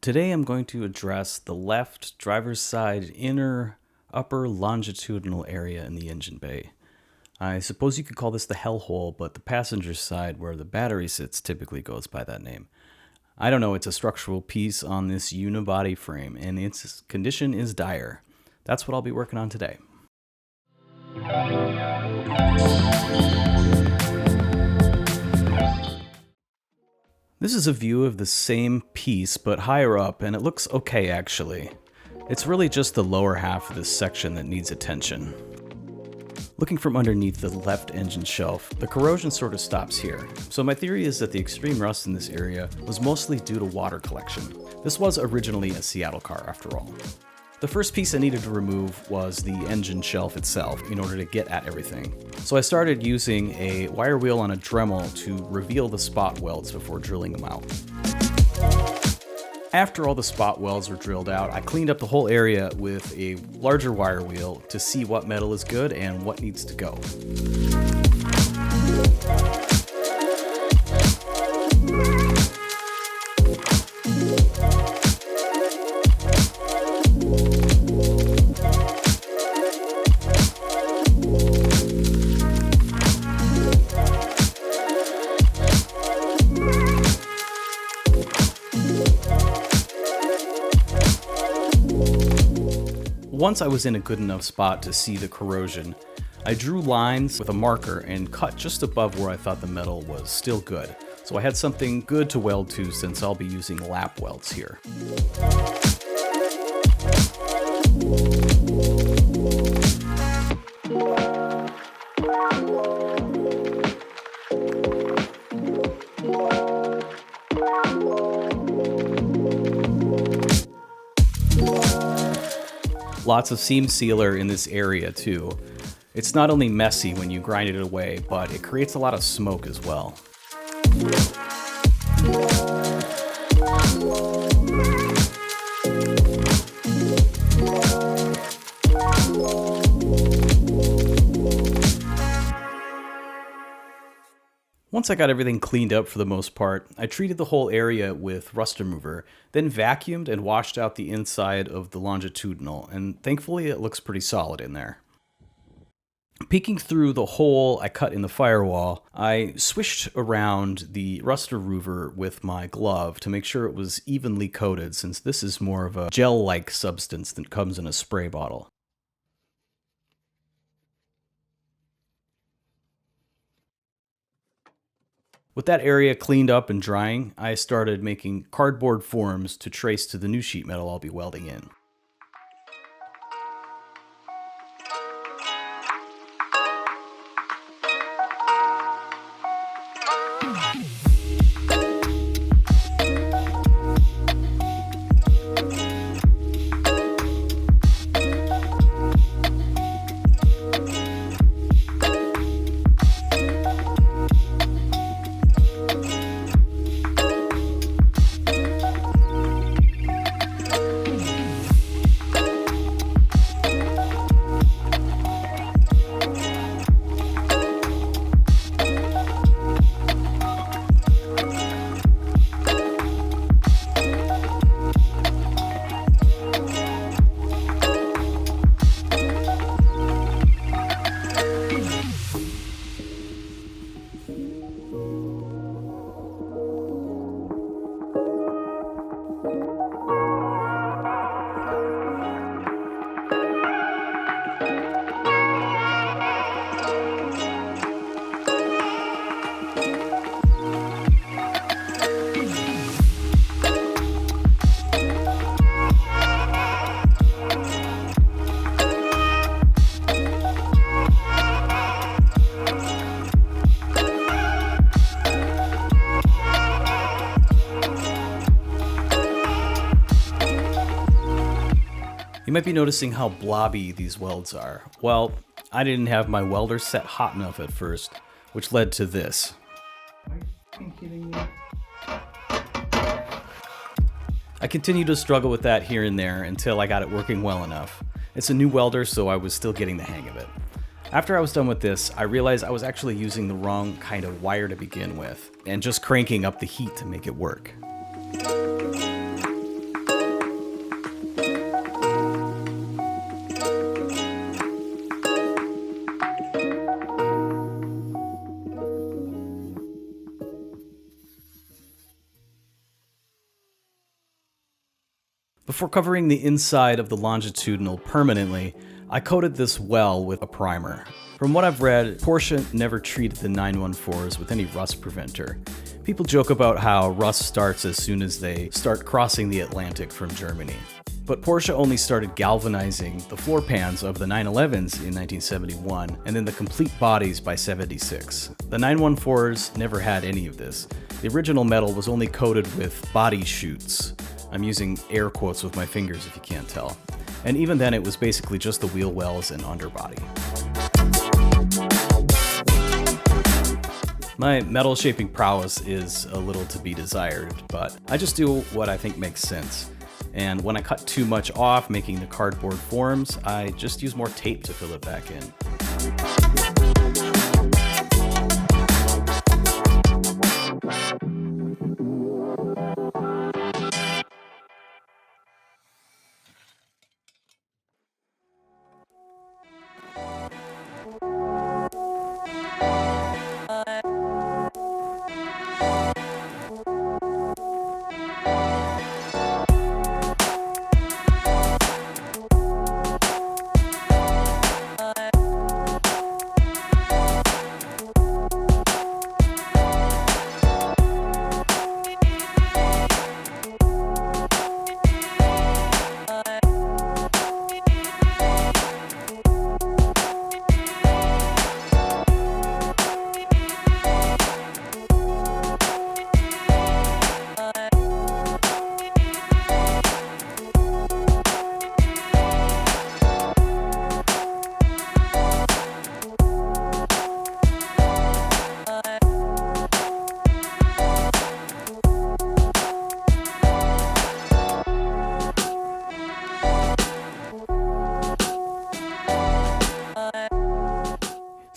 Today I'm going to address the left driver's side inner upper longitudinal area in the engine bay. I suppose you could call this the hellhole, but the passenger side where the battery sits typically goes by that name. I don't know, it's a structural piece on this unibody frame and its condition is dire. That's what I'll be working on today. This is a view of the same piece but higher up, and it looks okay actually. It's really just the lower half of this section that needs attention. Looking from underneath the left engine shelf, the corrosion sort of stops here. So my theory is that the extreme rust in this area was mostly due to water collection. This was originally a Seattle car after all. The first piece I needed to remove was the engine shelf itself in order to get at everything. So I started using a wire wheel on a Dremel to reveal the spot welds before drilling them out. After all the spot welds were drilled out, I cleaned up the whole area with a larger wire wheel to see what metal is good and what needs to go. Once I was in a good enough spot to see the corrosion, I drew lines with a marker and cut just above where I thought the metal was still good. So I had something good to weld to since I'll be using lap welds here. Lots of seam sealer in this area too. It's not only messy when you grind it away, but it creates a lot of smoke as well. Once I got everything cleaned up for the most part, I treated the whole area with rust remover, then vacuumed and washed out the inside of the longitudinal, and thankfully it looks pretty solid in there. Peeking through the hole I cut in the firewall, I swished around the rust remover with my glove to make sure it was evenly coated, since this is more of a gel-like substance that comes in a spray bottle. With that area cleaned up and drying, I started making cardboard forms to trace to the new sheet metal I'll be welding in. You might be noticing how blobby these welds are. Well, I didn't have my welder set hot enough at first, which led to this. Are you kidding me? I continued to struggle with that here and there until I got it working well enough. It's a new welder, so I was still getting the hang of it. After I was done with this, I realized I was actually using the wrong kind of wire to begin with, and just cranking up the heat to make it work. Before covering the inside of the longitudinal permanently, I coated this well with a primer. From what I've read, Porsche never treated the 914s with any rust preventer. People joke about how rust starts as soon as they start crossing the Atlantic from Germany. But Porsche only started galvanizing the floor pans of the 911s in 1971, and then the complete bodies by 76. The 914s never had any of this. The original metal was only coated with body chutes. I'm using air quotes with my fingers if you can't tell. And even then it was basically just the wheel wells and underbody. My metal shaping prowess is a little to be desired, but I just do what I think makes sense. And when I cut too much off making the cardboard forms, I just use more tape to fill it back in.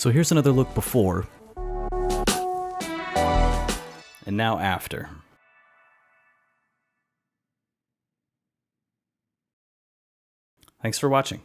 So here's another look before, and now after. Thanks for watching.